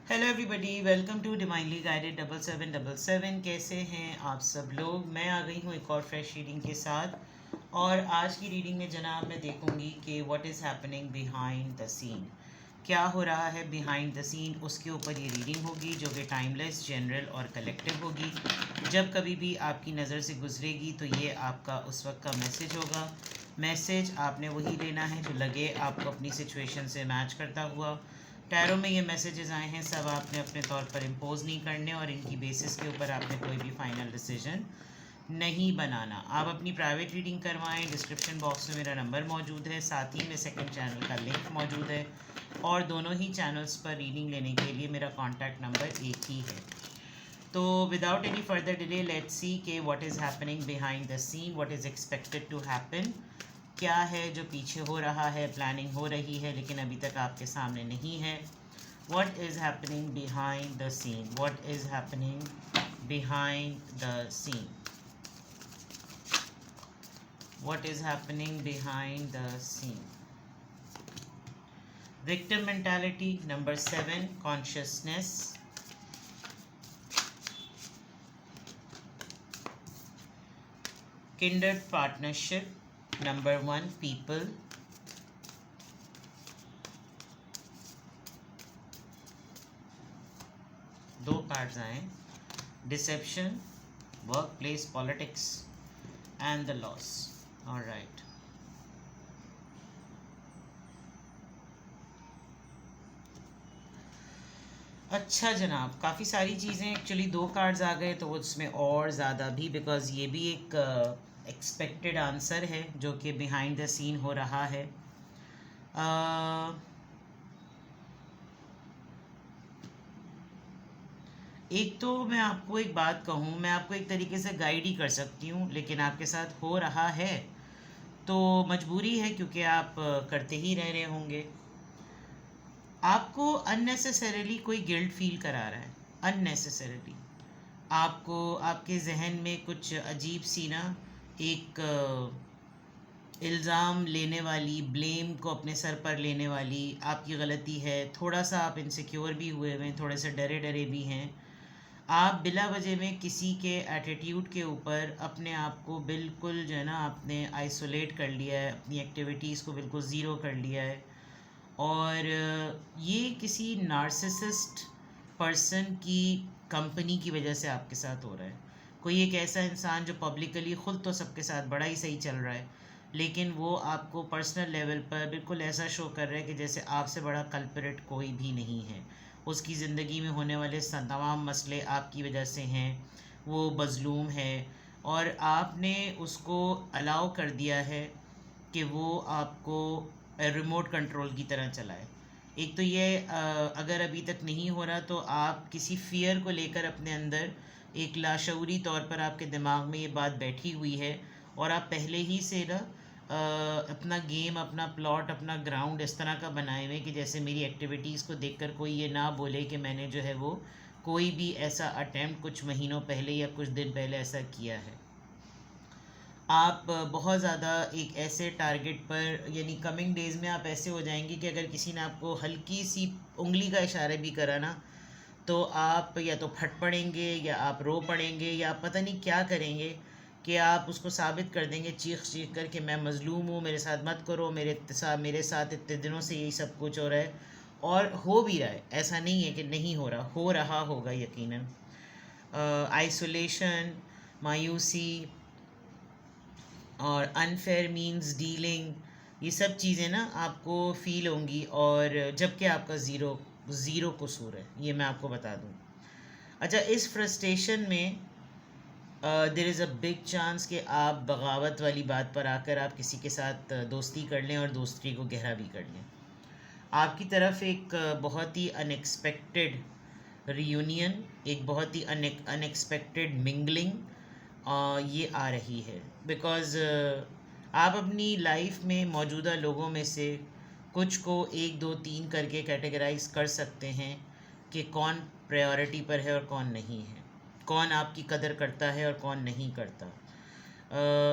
Hello everybody, welcome to divinely guided 7777। कैसे हैं आप सब लोग। मैं आ गई हूँ एक और फ्रेश रीडिंग के साथ। और आज की रीडिंग में जनाब मैं देखूँगी कि what is happening behind the scene, क्या हो रहा है बिहाइंड द सीन। उसके ऊपर ये रीडिंग होगी जो कि टाइमलेस, जनरल और कलेक्टिव होगी। जब कभी भी आपकी नज़र से गुजरेगी तो ये आपका उस वक्त का मैसेज होगा। मैसेज आपने वही लेना है जो लगे आपको अपनी सिचुएशन से मैच करता हुआ। टैरो में ये मैसेजेस आए हैं, सब आपने अपने तौर पर इम्पोज नहीं करने और इनकी बेसिस के ऊपर आपने कोई भी फाइनल डिसीजन नहीं बनाना। आप अपनी प्राइवेट रीडिंग करवाएं। डिस्क्रिप्शन बॉक्स में मेरा नंबर मौजूद है, साथ ही में सेकंड चैनल का लिंक मौजूद है और दोनों ही चैनल्स पर रीडिंग लेने के लिए मेरा कॉन्टैक्ट नंबर एक ही है। तो without any further delay let's see के what is happening behind the scene, what is expected to happen. क्या है जो पीछे हो रहा है, प्लानिंग हो रही है लेकिन अभी तक आपके सामने नहीं है। What is happening behind the scene? What is happening behind the scene? What is happening behind the scene? Victim mentality, number 7, consciousness. Kindred partnership, number 1, people. दो कार्ड्स आए, deception, work place politics and the loss. Alright, अच्छा जनाब, काफ़ी सारी चीज़ें, actually दो cards आ गए तो उसमें और ज़्यादा भी, बिकॉज़ ये भी एक एक्सपेक्टेड आंसर है जो कि बिहाइंड द सीन हो रहा है। एक तो मैं आपको एक बात कहूँ, मैं आपको एक तरीके से गाइड ही कर सकती हूँ, लेकिन आपके साथ हो रहा है तो मजबूरी है क्योंकि आप करते ही रह रहे होंगे। आपको अननेसेसरीली कोई गिल्ट फील करा रहा है, अननेसेसरीली। आपको आपके जहन में कुछ अजीब सी ना एक इल्ज़ाम लेने वाली, ब्लेम को अपने सर पर लेने वाली आपकी गलती है। थोड़ा सा आप इनसिक्योर भी हुए हुए हैं, थोड़े से डरे डरे भी हैं। आप बिला वजह में किसी के एटीट्यूड के ऊपर अपने आप को बिल्कुल जो है ना आपने आइसोलेट कर लिया है, अपनी एक्टिविटीज़ को बिल्कुल ज़ीरो कर लिया है। और ये किसी नार्सिसिस्ट पर्सन की कंपनी की वजह से आपके साथ हो रहा है। कोई एक ऐसा इंसान जो पब्लिकली ख़ुद तो सबके साथ बड़ा ही सही चल रहा है, लेकिन वो आपको पर्सनल लेवल पर बिल्कुल ऐसा शो कर रहा है कि जैसे आपसे बड़ा कल्परेट कोई भी नहीं है। उसकी ज़िंदगी में होने वाले तमाम मसले आपकी वजह से हैं, वो मज़लूम है और आपने उसको अलाउ कर दिया है कि वो आपको रिमोट कंट्रोल की तरह चलाए। एक तो ये अगर अभी तक नहीं हो रहा तो आप किसी फ़ियर को लेकर अपने अंदर एक लाशऊरी तौर पर आपके दिमाग में ये बात बैठी हुई है और आप पहले ही से ना अपना गेम, अपना प्लॉट, अपना ग्राउंड इस तरह का बनाए हुए कि जैसे मेरी एक्टिविटीज़ को देखकर कोई ये ना बोले कि मैंने जो है वो कोई भी ऐसा अटेम्प्ट कुछ महीनों पहले या कुछ दिन पहले ऐसा किया है। आप बहुत ज़्यादा एक ऐसे टारगेट पर, यानी कमिंग डेज़ में आप ऐसे हो जाएंगे कि अगर किसी ने आपको हल्की सी उंगली का इशारा भी करा ना तो आप या तो फट पड़ेंगे या आप रो पड़ेंगे या आप पता नहीं क्या करेंगे कि आप उसको साबित कर देंगे चीख चीख कर कि मैं मज़लूम हूँ, मेरे साथ मत करो, मेरे साथ इतने दिनों से यही सब कुछ हो रहा है। और हो भी रहा है, ऐसा नहीं है कि नहीं हो रहा, हो रहा होगा यकीनन। आइसोलेशन, मायूसी और अनफेयर मीन्स डीलिंग, ये सब चीज़ें ना आपको फील होंगी और जबकि आपका ज़ीरो कसूर है, ये मैं आपको बता दूँ। अच्छा, इस फ्रस्ट्रेशन में there is a big chance कि आप बगावत वाली बात पर आकर आप किसी के साथ दोस्ती कर लें और दोस्ती को गहरा भी कर लें। आपकी तरफ एक बहुत ही अनएक्सपेक्टेड रियूनियन, एक बहुत ही अनएक्सपेक्टेड मिंगलिंग ये आ रही है। बिकॉज़ आप अपनी लाइफ में मौजूदा लोगों में से कुछ को 1 2 3 करके कैटेगराइज कर सकते हैं कि कौन प्रायोरिटी पर है और कौन नहीं है, कौन आपकी कदर करता है और कौन नहीं करता।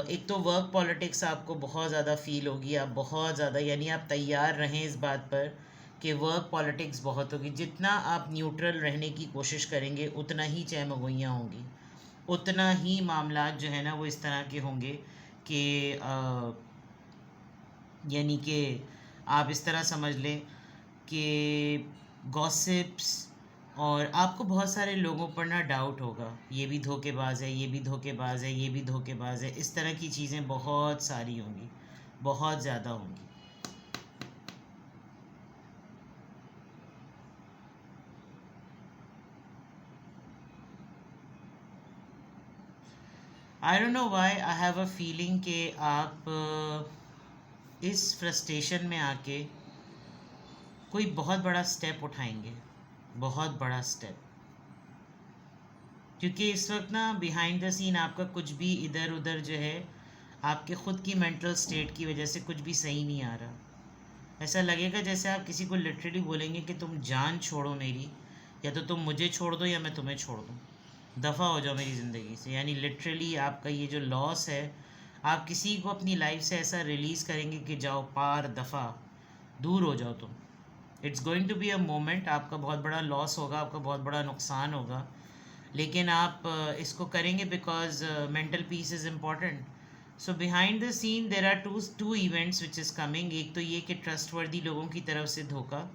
एक तो वर्क पॉलिटिक्स आपको बहुत ज़्यादा फील होगी, आप बहुत ज़्यादा, यानी आप तैयार रहें इस बात पर कि वर्क पॉलिटिक्स बहुत होगी। जितना आप न्यूट्रल रहने की कोशिश करेंगे उतना ही चहमगोइयाँ होंगी, उतना ही मामलात जो है ना वो इस तरह के होंगे कि यानी कि आप इस तरह समझ लें कि गॉसिप्स, और आपको बहुत सारे लोगों पर ना डाउट होगा, ये भी धोखेबाज है, ये भी धोखेबाज है, ये भी धोखेबाज है, इस तरह की चीज़ें बहुत सारी होंगी, बहुत ज़्यादा होंगी। I don't know why I have a feeling कि आप इस फ्रस्ट्रेशन में आके कोई बहुत बड़ा स्टेप उठाएंगे, बहुत बड़ा स्टेप। क्योंकि इस वक्त ना बिहाइंड द सीन आपका कुछ भी इधर उधर जो है, आपके ख़ुद की मेंटल स्टेट की वजह से कुछ भी सही नहीं आ रहा। ऐसा लगेगा जैसे आप किसी को लिटरली बोलेंगे कि तुम जान छोड़ो मेरी, या तो तुम मुझे छोड़ दो या मैं तुम्हें छोड़ दूँ, दफ़ा हो जाओ मेरी ज़िंदगी से। यानी लिटरली आपका ये जो लॉस है, आप किसी को अपनी लाइफ से ऐसा रिलीज़ करेंगे कि जाओ पार दफ़ा, दूर हो जाओ तुम। It's going to be a moment, आपका बहुत बड़ा लॉस होगा, आपका बहुत बड़ा नुकसान होगा, लेकिन आप इसको करेंगे because mental peace is important. So behind the scene there are two events which is coming. एक तो ये कि ट्रस्टवर्दी लोगों की तरफ से धोखा,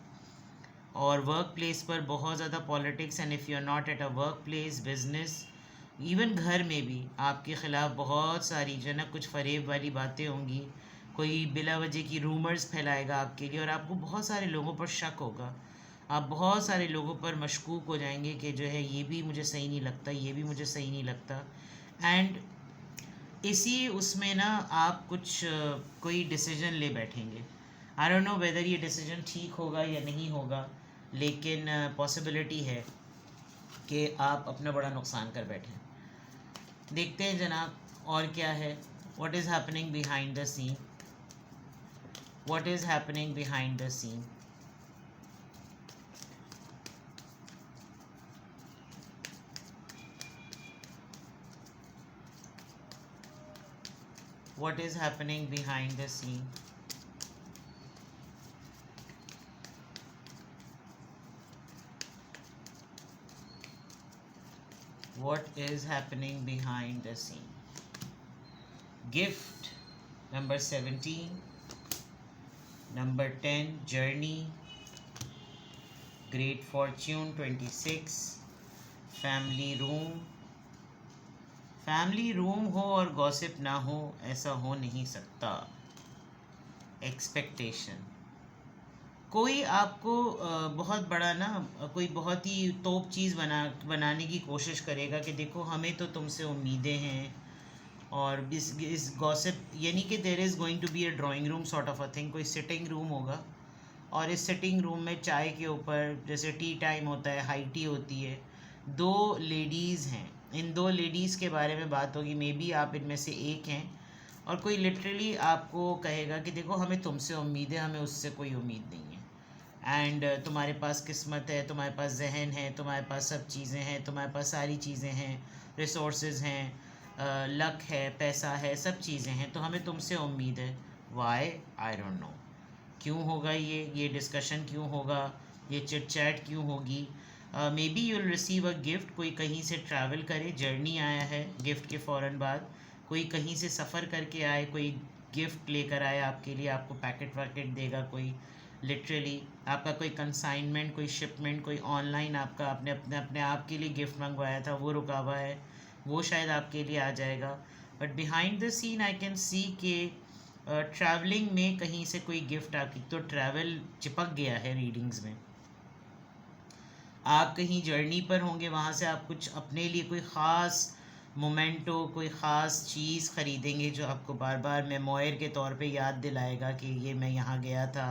और वर्क प्लेस पर बहुत ज़्यादा politics. And if you are not at a work place, business, even घर में भी आपके ख़िलाफ़ बहुत सारी जो है ना कुछ फ़रेब वाली बातें होंगी, कोई बिला वजह की रूमर्स फैलाएगा आपके लिए, और आपको बहुत सारे लोगों पर शक होगा, आप बहुत सारे लोगों पर मशकूक हो जाएंगे कि जो है ये भी मुझे सही नहीं लगता, ये भी मुझे सही नहीं लगता। एंड इसी उसमें ना आप कुछ कोई डिसीजन ले बैठेंगे। आई डोंट नो वेदर ये डिसीजन ठीक होगा या नहीं होगा, लेकिन पॉसिबिलिटी है कि आप अपना बड़ा नुकसान कर बैठें। देखते हैं जनाब और क्या है, what is happening behind the scene, what is happening behind the scene. What is happening behind the scene? What is happening behind the scene? Gift number 17, number 10 journey, great fortune 26, family room। Family room हो और gossip ना हो, ऐसा हो नहीं सकता। Expectation, कोई आपको बहुत बड़ा ना, कोई बहुत ही तोप चीज़ बनाने की कोशिश करेगा कि देखो हमें तो तुमसे उम्मीदें हैं, और इस गॉसिप यानी कि there is going to be a drawing room sort of a thing. कोई सिटिंग रूम होगा, और इस सिटिंग रूम में चाय के ऊपर जैसे टी टाइम होता है, हाई टी होती है, दो लेडीज़ हैं, इन दो लेडीज़ के बारे में बात होगी, मे बी आप इनमें से एक हैं, और कोई लिटरली आपको कहेगा कि देखो हमें तुमसे उम्मीद है, हमें उससे कोई उम्मीद नहीं है। एंड तुम्हारे पास किस्मत है, तुम्हारे पास जहन है, तुम्हारे पास सब चीज़ें हैं, तुम्हारे पास सारी चीज़ें हैं, रिसोर्सेज हैं, लक है, पैसा है, सब चीज़ें हैं, तो हमें तुमसे उम्मीद है। वाई? आई डोंट नो क्यों होगा ये डिस्कशन क्यों होगा, ये चिट चैट क्यों होगी। May be you'll receive a gift, कोई कहीं से ट्रैवल करे, जर्नी आया है, गिफ्ट के फ़ौरन बाद कोई कहीं से सफ़र करके आए, कोई गिफ्ट लेकर आए आपके लिए, आपको पैकेट वैकेट देगा कोई, लिटरली आपका कोई कंसाइनमेंट, कोई शिपमेंट, कोई ऑनलाइन आपका आपने अपने अपने आप के लिए गिफ्ट मंगवाया था, वो रुका हुआ है, वो शायद आपके लिए आ जाएगा। But behind the scene I can see के ट्रैवलिंग में कहीं से कोई गिफ्ट आपकी, तो ट्रैवल चिपक गया है रीडिंग्स में। आप कहीं जर्नी पर होंगे, वहाँ से आप कुछ अपने लिए कोई ख़ास मोमेंटो, कोई ख़ास चीज़ ख़रीदेंगे जो आपको बार बार मेमोयर के तौर पे याद दिलाएगा कि ये मैं यहाँ गया था,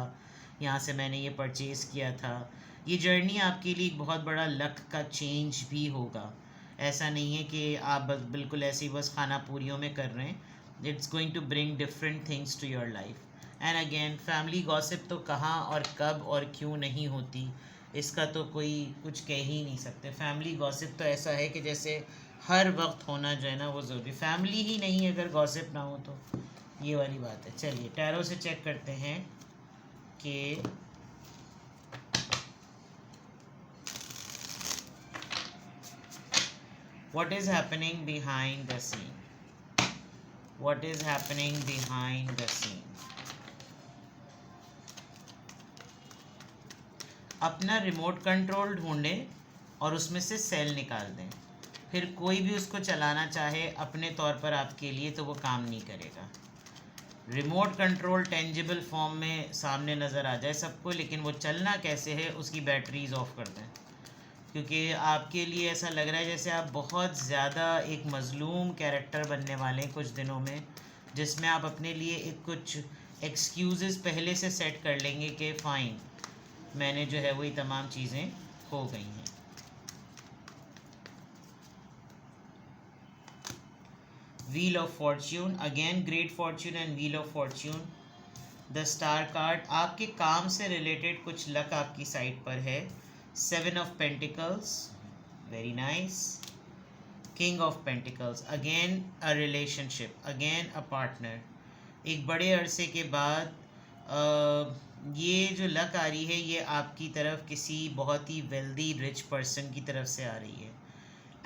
यहाँ से मैंने ये परचेज़ किया था। ये जर्नी आपके लिए एक बहुत बड़ा लक का चेंज भी होगा। ऐसा नहीं है कि आप बस बिल्कुल ऐसे ही बस खाना पूरियों में कर रहे हैं। It's going to bring different things to your life. And again family gossip तो कहाँ और कब और क्यों नहीं होती, इसका तो कोई कुछ कह ही नहीं सकते। फैमिली गॉसिप तो ऐसा है कि जैसे हर वक्त होना जो है ना वो ज़रूरी, फैमिली ही नहीं अगर गॉसिप ना हो तो, ये वाली बात है। चलिए टैरो से चेक करते हैं कि What is happening behind the scene? What is happening behind the scene? अपना रिमोट कंट्रोल ढूंढें और उसमें से सेल निकाल दें। फिर कोई भी उसको चलाना चाहे अपने तौर पर आपके लिए तो वो काम नहीं करेगा। रिमोट कंट्रोल टेंजिबल फॉर्म में सामने नज़र आ जाए सबको, लेकिन वो चलना कैसे है उसकी बैटरीज ऑफ कर दें, क्योंकि आपके लिए ऐसा लग रहा है जैसे आप बहुत ज़्यादा एक मज़लूम कैरेक्टर बनने वाले हैं कुछ दिनों में, जिसमें आप अपने लिए एक कुछ एक्सक्यूज़ेस पहले से सेट कर लेंगे कि फ़ाइन, मैंने जो है वही तमाम चीज़ें हो गई हैं। Wheel of Fortune, again great Fortune and wheel of Fortune. The star card, आपके काम से रिलेटेड कुछ लक आपकी साइड पर है। 7 of pentacles, very nice. King of pentacles, again a relationship, again a partner. एक बड़े अरसे के बाद ये जो लक आ रही है ये आपकी तरफ किसी बहुत ही वेल्दी रिच पर्सन की तरफ से आ रही है।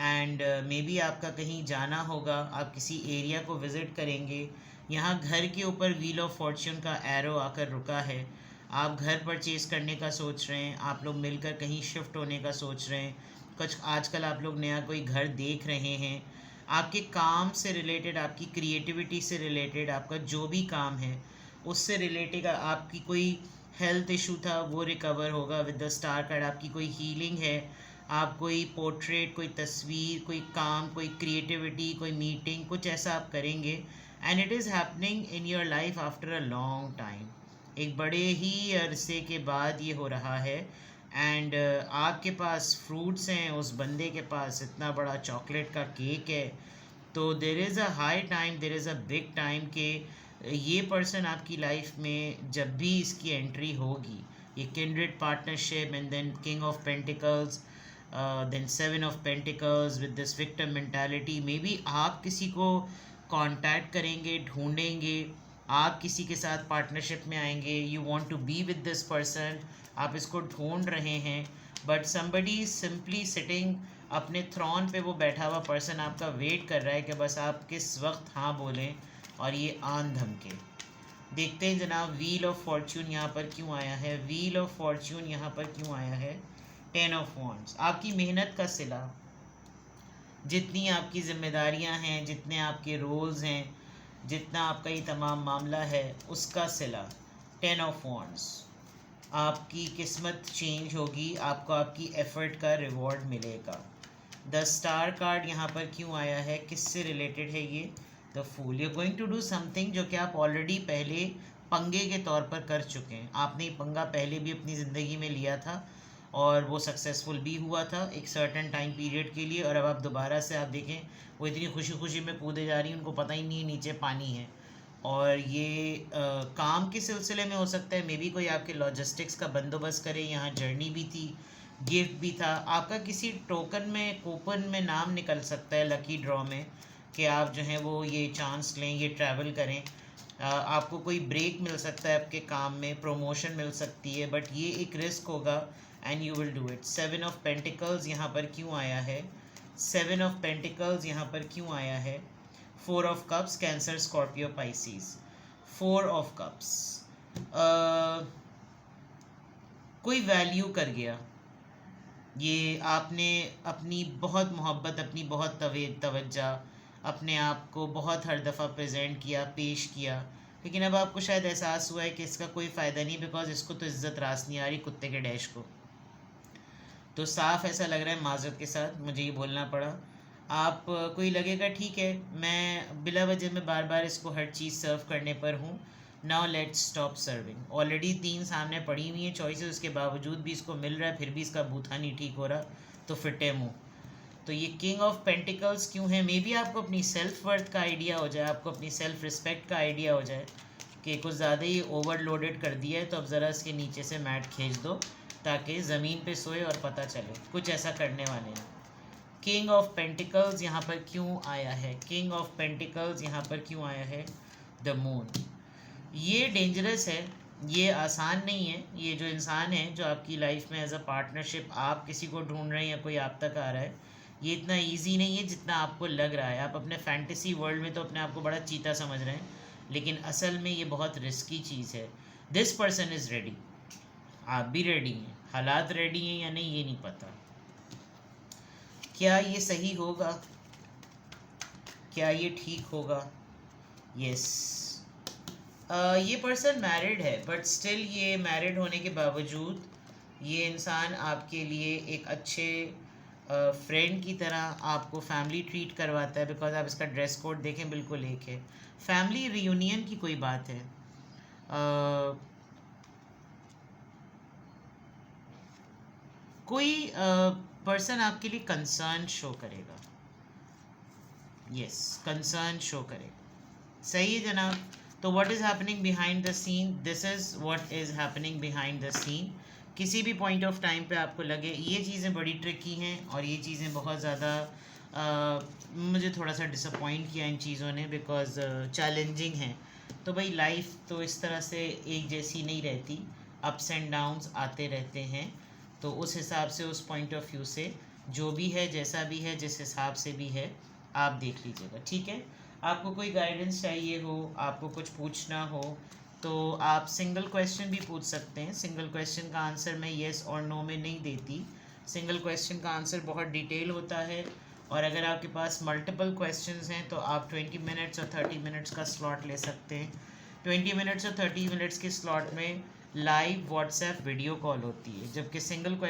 एंड मे बी आपका कहीं जाना होगा, आप किसी एरिया को विज़िट करेंगे। यहाँ घर के ऊपर व्हील ऑफ फॉर्च्यून का एरो आकर रुका है। आप घर परचेज़ करने का सोच रहे हैं, आप लोग मिलकर कहीं शिफ्ट होने का सोच रहे हैं, कुछ आजकल आप लोग नया कोई घर देख रहे हैं। आपके काम से रिलेटेड, आपकी क्रिएटिविटी से रिलेटेड, आपका जो भी काम है उससे रिलेटेड, आपकी कोई हेल्थ इशू था वो रिकवर होगा विद द स्टार कार्ड। आपकी कोई हीलिंग है, आप कोई पोर्ट्रेट, कोई तस्वीर, कोई काम, कोई क्रिएटिविटी, कोई मीटिंग, कुछ ऐसा आप करेंगे and it is happening in your life after a long time. एक बड़े ही अरसे के बाद ये हो रहा है। एंड आपके पास फ्रूट्स हैं, उस बंदे के पास इतना बड़ा चॉकलेट का केक है। तो there is a high time, there is a big time कि ये पर्सन आपकी लाइफ में जब भी इसकी एंट्री होगी, ये kindred partnership and then king of pentacles, then 7 of pentacles with this victim mentality, may be आप किसी को कांटेक्ट करेंगे, ढूंढेंगे, आप किसी के साथ पार्टनरशिप में आएंगे, you want to be with this person, आप इसको ढूंढ रहे हैं, बट समबडी सिंपली सिटिंग अपने थ्रोन पे, वो बैठा हुआ पर्सन आपका वेट कर रहा है कि बस आप किस वक्त हाँ बोलें और ये आन धमके। देखते हैं जनाब व्हील ऑफ फॉर्च्यून यहाँ पर क्यों आया है, व्हील ऑफ फॉर्च्यून यहाँ पर क्यों आया है। 10 ऑफ वॉन्ड्स, आपकी मेहनत का सिला, जितनी आपकी जिम्मेदारियाँ हैं, जितने आपके रोल्स हैं, जितना आपका ये तमाम मामला है उसका सिला। 10 ऑफ वॉन्ड्स, आपकी किस्मत चेंज होगी, आपको आपकी एफ़र्ट का रिवॉर्ड मिलेगा। द स्टार कार्ड यहाँ पर क्यों आया है, किससे रिलेटेड है ये, the fool. You are going to do something जो कि आप ऑलरेडी पहले पंगे के तौर पर कर चुके हैं। आपने ये पंगा पहले भी अपनी ज़िंदगी में लिया था और वो सक्सेसफुल भी हुआ था एक सर्टेन टाइम पीरियड के लिए, और अब आप दोबारा से आप देखें वो इतनी खुशी खुशी में कूदे जा रही हैं, उनको पता ही नहीं है नीचे पानी है। और ये काम के सिलसिले में हो सकता है, मे बी कोई आपके लॉजिस्टिक्स का बंदोबस्त करे, यहाँ जर्नी भी थी, गिफ्ट भी था, आपका किसी टोकन में, कूपन में नाम निकल सकता है लकी ड्रॉ में कि आप जो हैं वो ये चांस लें, ये ट्रैवल करें। आपको कोई ब्रेक मिल सकता है आपके काम में, प्रमोशन मिल सकती है, बट ये एक रिस्क होगा and you will do it. 7 of pentacles यहाँ पर क्यों आया है, 7 ऑफ पेंटिकल्स यहाँ पर क्यों आया है। 4 of cups, cancer, Scorpio, Pisces. 4 of cups, कोई वैल्यू कर गया, ये आपने अपनी बहुत मोहब्बत, अपनी बहुत तवज्जो, अपने आप को बहुत हर दफ़ा प्रेजेंट किया, पेश किया, लेकिन अब आपको शायद एहसास हुआ है कि इसका कोई फ़ायदा नहीं, बिकॉज इसको तो इज़्ज़त रास नहीं आ रही कुत्ते के डैश को। तो साफ ऐसा लग रहा है, माज़रत के साथ मुझे ये बोलना पड़ा। आप कोई लगेगा ठीक है मैं बिला वजह में बार बार इसको हर चीज़ सर्व करने पर हूँ, now let's stop serving. Already 3 सामने पड़ी हुई हैं चॉइसेस, उसके बावजूद भी इसको मिल रहा है, फिर भी इसका बूथा नहीं ठीक हो रहा, तो फिटे मुँह। तो ये किंग ऑफ पेंटिकल्स क्यों है, मे बी आपको अपनी सेल्फ वर्थ का आइडिया हो जाए, आपको अपनी सेल्फ रिस्पेक्ट का आइडिया हो जाए कि कुछ ज़्यादा ही ओवरलोडेड कर दिया है, तो अब ज़रा इसके नीचे से मैट खींच दो ताकि ज़मीन पे सोए और पता चले, कुछ ऐसा करने वाले हैं। किंग ऑफ पेंटिकल्स यहाँ पर क्यों आया है, किंग ऑफ पेंटिकल्स यहाँ पर क्यों आया है, द मून। ये डेंजरस है, ये आसान नहीं है। ये जो इंसान है जो आपकी लाइफ में एज अ पार्टनरशिप आप किसी को ढूंढ रहे हैं या कोई आप तक आ रहा है, ये इतना इजी नहीं है जितना आपको लग रहा है। आप अपने फैंटेसी वर्ल्ड में तो अपने आप को बड़ा चीता समझ रहे हैं, लेकिन असल में ये बहुत रिस्की चीज़ है। दिस पर्सन इज़ रेडी, आप भी रेडी हैं, हालात रेडी हैं या नहीं ये नहीं पता। क्या ये सही होगा, क्या ये ठीक होगा? यस। ये पर्सन मैरिड है, बट स्टिल ये मैरिड होने के बावजूद ये इंसान आपके लिए एक अच्छे फ्रेंड की तरह आपको फैमिली ट्रीट करवाता है। बिकॉज आप इसका ड्रेस कोड देखें, बिल्कुल एक है। फैमिली रियूनियन की कोई बात है। कोई पर्सन आपके लिए कंसर्न शो करेगा। यस, कंसर्न शो करेगा। सही है जनाब। तो what is happening behind the scene, this is what is happening behind the scene. किसी भी पॉइंट ऑफ टाइम पे आपको लगे ये चीज़ें बड़ी ट्रिकी हैं और ये चीज़ें बहुत ज़्यादा मुझे थोड़ा सा डिसअपॉइंट किया इन चीज़ों ने, बिकॉज चैलेंजिंग हैं। तो भाई लाइफ तो इस तरह से एक जैसी नहीं रहती, अप्स एंड डाउन्स आते रहते हैं। तो उस हिसाब से, उस पॉइंट ऑफ व्यू से जो भी है, जैसा भी है, जिस हिसाब से भी है, आप देख लीजिएगा, ठीक है। आपको कोई गाइडेंस चाहिए हो, आपको कुछ पूछना हो, तो आप सिंगल क्वेश्चन भी पूछ सकते हैं। सिंगल क्वेश्चन का आंसर मैं येस और नो में नहीं देती। सिंगल क्वेश्चन का आंसर बहुत डिटेल होता है, और अगर आपके पास मल्टीपल क्वेश्चंस हैं तो आप 20 मिनट्स और 30 मिनट्स का स्लॉट ले सकते हैं। 20 मिनट्स और 30 मिनट्स के स्लॉट में लाइव व्हाट्सएप वीडियो कॉल होती है, जबकि सिंगल क्वेश्चन